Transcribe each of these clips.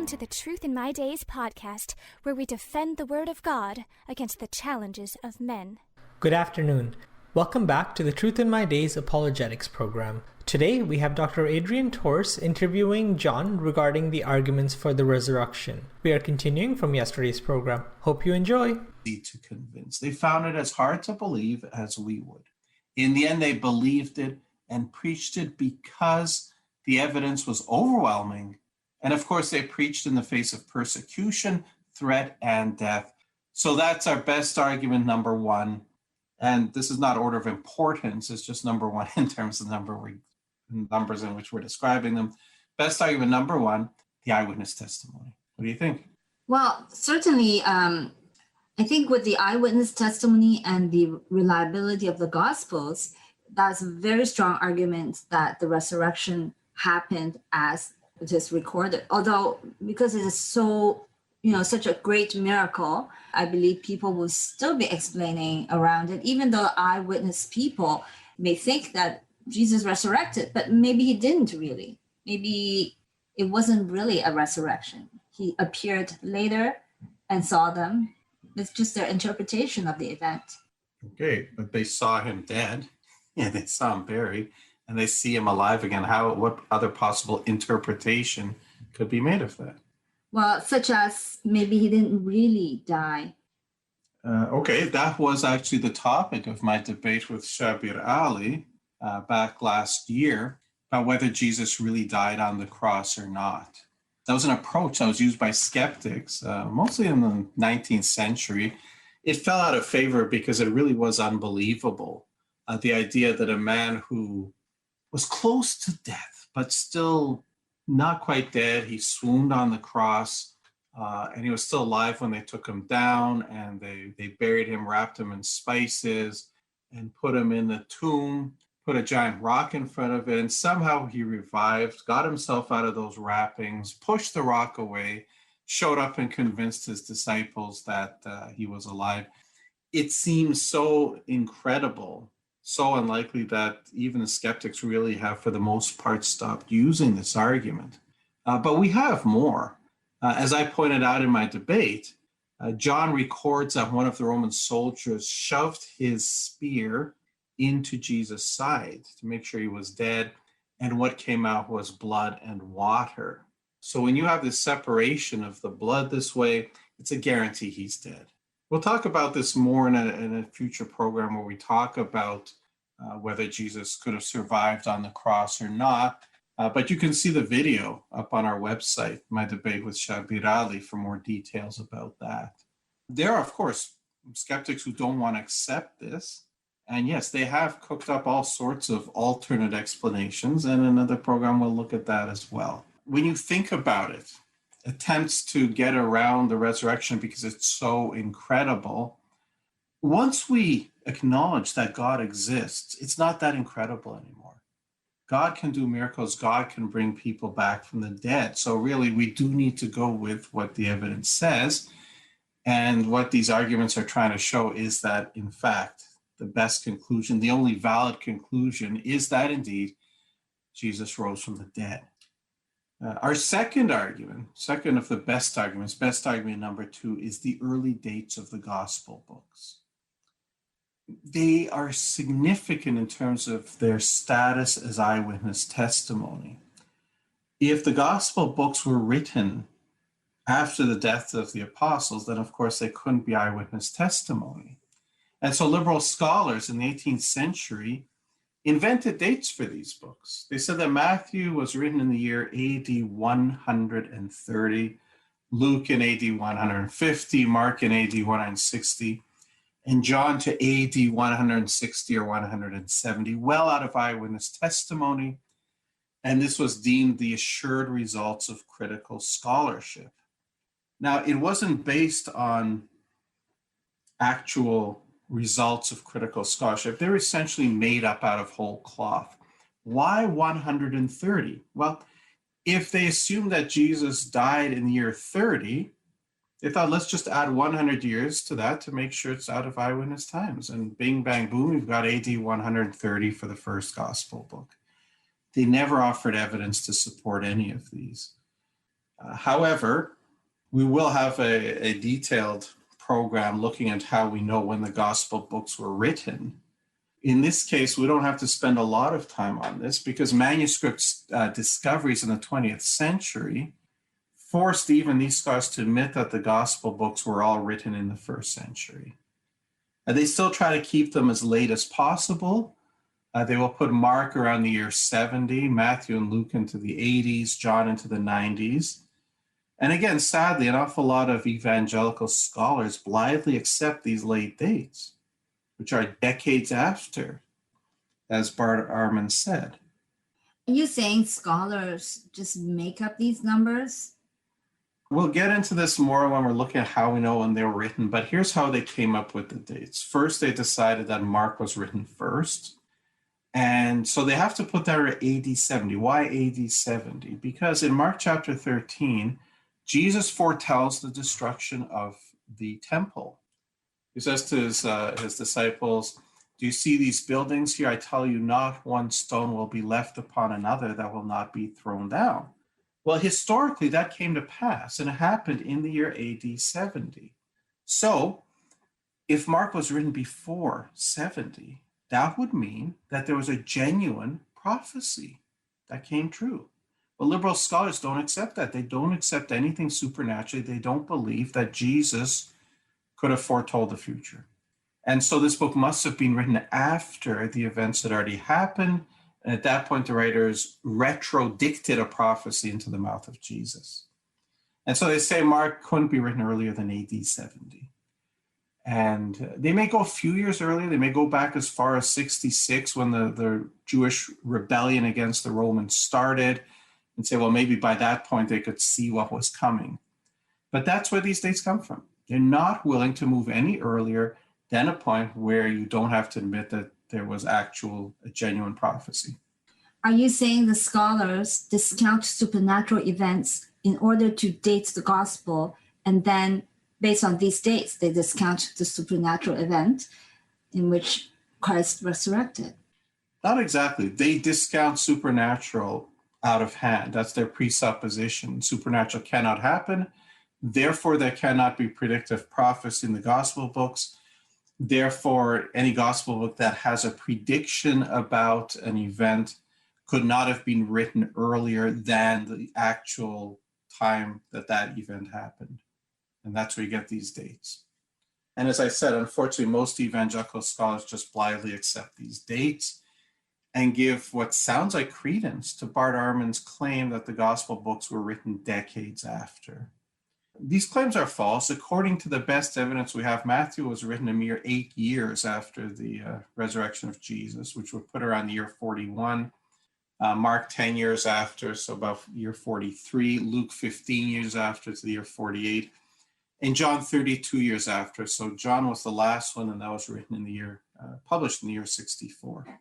Welcome to the Truth in My Days podcast, where we defend the Word of God against the challenges of men. Good afternoon. Welcome back to the Truth in My Days apologetics program. Today we have Dr. Adrian Torres interviewing John regarding the arguments for the resurrection. We are continuing from yesterday's program. Hope you enjoy. To convince. They found it as hard to believe as we would. In the end, they believed it and preached it because the evidence was overwhelming. And of course, they preached in the face of persecution, threat, and death. So that's our best argument, number one. And this is not order of importance. It's just number one in terms of numbers in which we're describing them. Best argument, number one, the eyewitness testimony. What do you think? Well, certainly, I think with the eyewitness testimony and the reliability of the Gospels, that's a very strong argument that the resurrection happened as it is recorded. Although, because it is so, such a great miracle, I believe people will still be explaining around it, even though eyewitness people may think that Jesus resurrected, but maybe he didn't really. Maybe it wasn't really a resurrection. He appeared later and saw them. It's just their interpretation of the event. Okay, but they saw him dead. Yeah, they saw him buried, and they see him alive again. What other possible interpretation could be made of that? Well, such as maybe he didn't really die. Okay, that was actually the topic of my debate with Shabir Ali back last year about whether Jesus really died on the cross or not. That was an approach that was used by skeptics, mostly in the 19th century. It fell out of favor because it really was unbelievable. The idea that a man who was close to death, but still not quite dead, he swooned on the cross, and he was still alive when they took him down, and they buried him, wrapped him in spices, and put him in the tomb, put a giant rock in front of it, and somehow he revived, got himself out of those wrappings, pushed the rock away, showed up and convinced his disciples that he was alive. It seems so incredible, so unlikely that even the skeptics really have, for the most part, stopped using this argument. But we have more. As I pointed out in my debate, John records that one of the Roman soldiers shoved his spear into Jesus' side to make sure he was dead, and what came out was blood and water. So when you have this separation of the blood this way, it's a guarantee he's dead. We'll talk about this more in a future program where we talk about whether Jesus could have survived on the cross or not. But you can see the video up on our website, my debate with Shabir Ali, for more details about that. There are, of course, skeptics who don't want to accept this. And yes, they have cooked up all sorts of alternate explanations, and another program will look at that as well. When you think about it, attempts to get around the resurrection because it's so incredible, once we acknowledge that God exists, it's not that incredible anymore. God can do miracles. God can bring people back from the dead. So really, we do need to go with what the evidence says. And what these arguments are trying to show is that, in fact, the best conclusion, the only valid conclusion, is that indeed Jesus rose from the dead. Our second argument, second of the best arguments, best argument number two, is the early dates of the gospel books. They are significant in terms of their status as eyewitness testimony. If the gospel books were written after the death of the apostles, then of course they couldn't be eyewitness testimony. And so liberal scholars in the 18th century invented dates for these books. They said that Matthew was written in the year AD 130, Luke in AD 150, Mark in AD 160, and John to AD 160 or 170, well out of eyewitness testimony. And this was deemed the assured results of critical scholarship. Now, it wasn't based on actual results of critical scholarship. They're essentially made up out of whole cloth. Why 130? Well, if they assume that Jesus died in the year 30, they thought, let's just add 100 years to that to make sure it's out of eyewitness times. And bing, bang, boom, we've got AD 130 for the first gospel book. They never offered evidence to support any of these. However, we will have a detailed program looking at how we know when the gospel books were written. In this case, we don't have to spend a lot of time on this because manuscript discoveries in the 20th century forced even these scholars to admit that the gospel books were all written in the first century. They still try to keep them as late as possible. They will put Mark around the year 70, Matthew and Luke into the 80s, John into the 90s. And again, sadly, an awful lot of evangelical scholars blithely accept these late dates, which are decades after, as Bart Ehrman said. Are you saying scholars just make up these numbers? We'll get into this more when we're looking at how we know when they were written, but here's how they came up with the dates. First, they decided that Mark was written first. And so they have to put that at AD 70. Why AD 70? Because in Mark chapter 13, Jesus foretells the destruction of the temple. He says to his disciples, "Do you see these buildings here? I tell you, not one stone will be left upon another that will not be thrown down." Well, historically, that came to pass, and it happened in the year AD 70. So, if Mark was written before 70, that would mean that there was a genuine prophecy that came true. But liberal scholars don't accept that. They don't accept anything supernaturally. They don't believe that Jesus could have foretold the future. And so this book must have been written after the events had already happened. And at that point, the writers retro-dicted a prophecy into the mouth of Jesus. And so they say Mark couldn't be written earlier than AD 70. And they may go a few years earlier. They may go back as far as 66 when the Jewish rebellion against the Romans started, and say, well, maybe by that point they could see what was coming. But that's where these dates come from. They're not willing to move any earlier than a point where you don't have to admit that there was a genuine prophecy. Are you saying the scholars discount supernatural events in order to date the gospel, and then based on these dates, they discount the supernatural event in which Christ resurrected? Not exactly. They discount supernatural out of hand. That's their presupposition. Supernatural cannot happen. Therefore, there cannot be predictive prophecy in the gospel books. Therefore, any gospel book that has a prediction about an event could not have been written earlier than the actual time that that event happened. And that's where you get these dates. And as I said, unfortunately, most evangelical scholars just blithely accept these dates and give what sounds like credence to Bart Ehrman's claim that the gospel books were written decades after. These claims are false. According to the best evidence we have, Matthew was written a mere 8 years after the resurrection of Jesus, which would put around the year 41. Mark 10 years after, so about year 43. Luke 15 years after, to the year 48. And John 32 years after. So John was the last one, and that was written in the year, published in the year 64.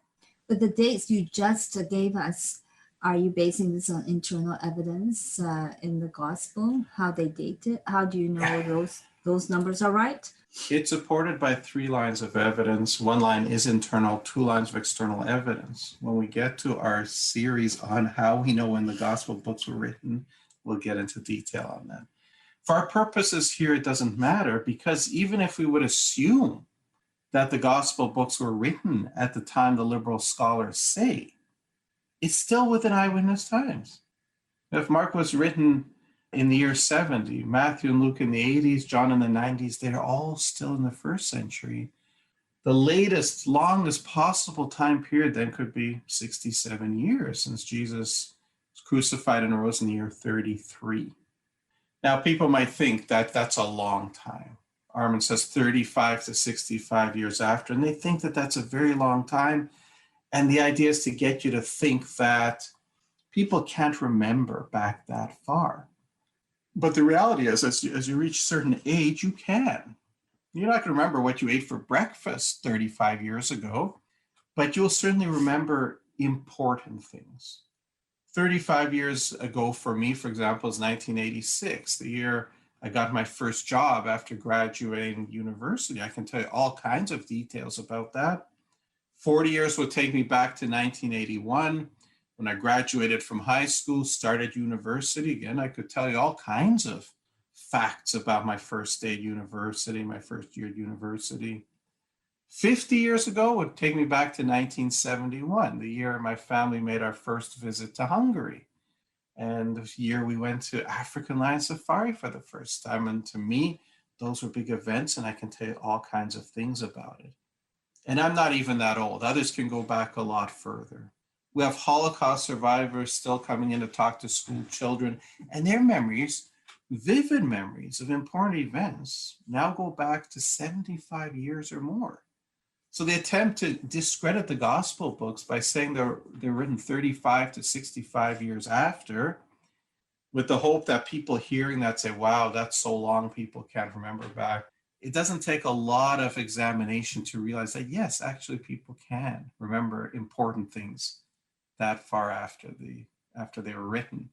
But the dates you just gave us, are you basing this on internal evidence in the gospel, how they date it? How do you know those numbers are right? It's supported by 3 lines of evidence. 1 line is internal, 2 lines of external evidence. When we get to our series on how we know when the gospel books were written, we'll get into detail on that. For our purposes here, it doesn't matter, because even if we would assume that the gospel books were written at the time the liberal scholars say, it's still within eyewitness times. If Mark was written in the year 70, Matthew and Luke in the 80s, John in the 90s, they're all still in the first century. The latest, longest possible time period then could be 67 years since Jesus was crucified and rose in the year 33. Now, people might think that that's a long time. Ehrman says 35 to 65 years after, and they think that that's a very long time. And the idea is to get you to think that people can't remember back that far. But the reality is, as you reach a certain age, you can. You're not going to remember what you ate for breakfast 35 years ago, but you'll certainly remember important things. 35 years ago for me, for example, is 1986, the year I got my first job after graduating university. I can tell you all kinds of details about that. 40 years would take me back to 1981. When I graduated from high school, started university, again, I could tell you all kinds of facts about my first day at university, my first year at university. 50 years ago would take me back to 1971, the year my family made our first visit to Hungary. And the year we went to African lion safari for the first time. And to me, those were big events, and I can tell you all kinds of things about it. And I'm not even that old. Others can go back a lot further. We have Holocaust survivors still coming in to talk to school children, and their memories, vivid memories of important events, now go back to 75 years or more. So they attempt to discredit the gospel books by saying they're written 35 to 65 years after, with the hope that people hearing that say, wow, that's so long, people can't remember back. It doesn't take a lot of examination to realize that, yes, actually people can remember important things that far after they were written.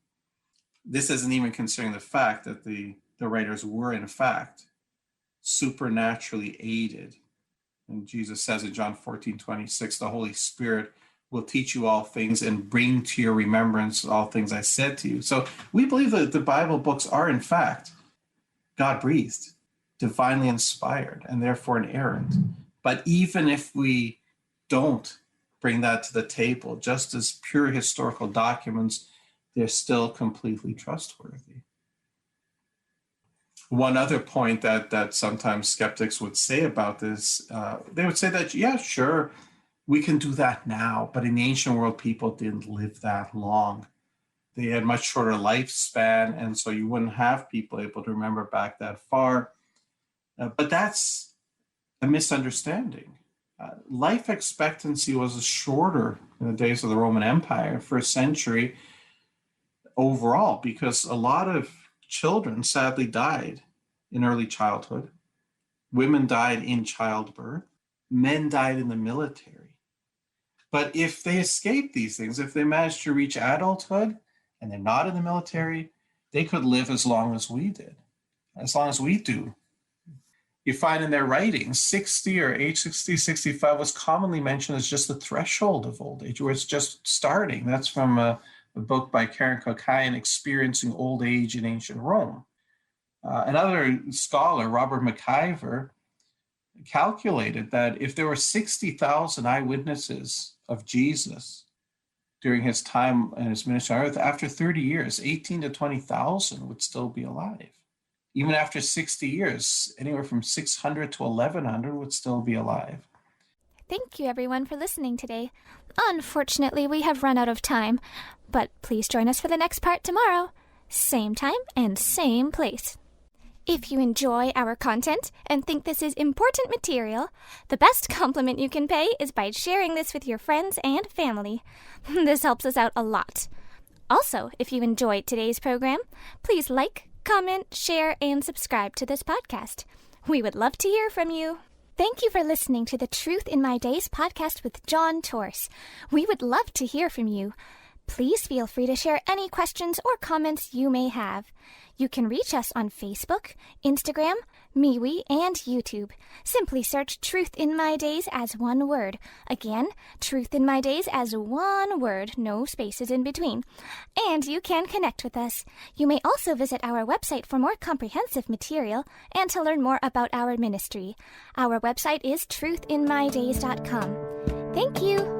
This isn't even considering the fact that the writers were, in fact, supernaturally aided. And Jesus says in John 14:26, the Holy Spirit will teach you all things and bring to your remembrance all things I said to you. So we believe that the Bible books are, in fact, God-breathed, divinely inspired, and therefore inerrant. But even if we don't bring that to the table, just as pure historical documents, they're still completely trustworthy. One other point that sometimes skeptics would say about this, they would say that, yeah, sure, we can do that now, but in the ancient world, people didn't live that long. They had much shorter lifespan, and so you wouldn't have people able to remember back that far. But that's a misunderstanding. Life expectancy was shorter in the days of the Roman Empire, first century overall, because a lot of children sadly died in early childhood. Women died in childbirth. Men died in the military. But if they escape these things, if they manage to reach adulthood and they're not in the military, they could live as long as we did, as long as we do. You find in their writings, 60 or age 60, 65 was commonly mentioned as just the threshold of old age, where it's just starting. That's from a book by Karen Kokayan, Experiencing Old Age in Ancient Rome. Another scholar, Robert McIver, calculated that if there were 60,000 eyewitnesses of Jesus during his time and his ministry on earth, after 30 years, 18 to 20,000 would still be alive. Even after 60 years, anywhere from 600 to 1,100 would still be alive. Thank you, everyone, for listening today. Unfortunately, we have run out of time, but please join us for the next part tomorrow. Same time and same place. If you enjoy our content and think this is important material, the best compliment you can pay is by sharing this with your friends and family. This helps us out a lot. Also, if you enjoyed today's program, please like, comment, share, and subscribe to this podcast. We would love to hear from you. Thank you for listening to the Truth in My Days podcast with John Torse. We would love to hear from you. Please feel free to share any questions or comments you may have. You can reach us on Facebook, Instagram, MeWe, and YouTube. Simply search Truth in My Days as one word. Again, Truth in My Days as one word, no spaces in between. And you can connect with us. You may also visit our website for more comprehensive material and to learn more about our ministry. Our website is truthinmydays.com. Thank you.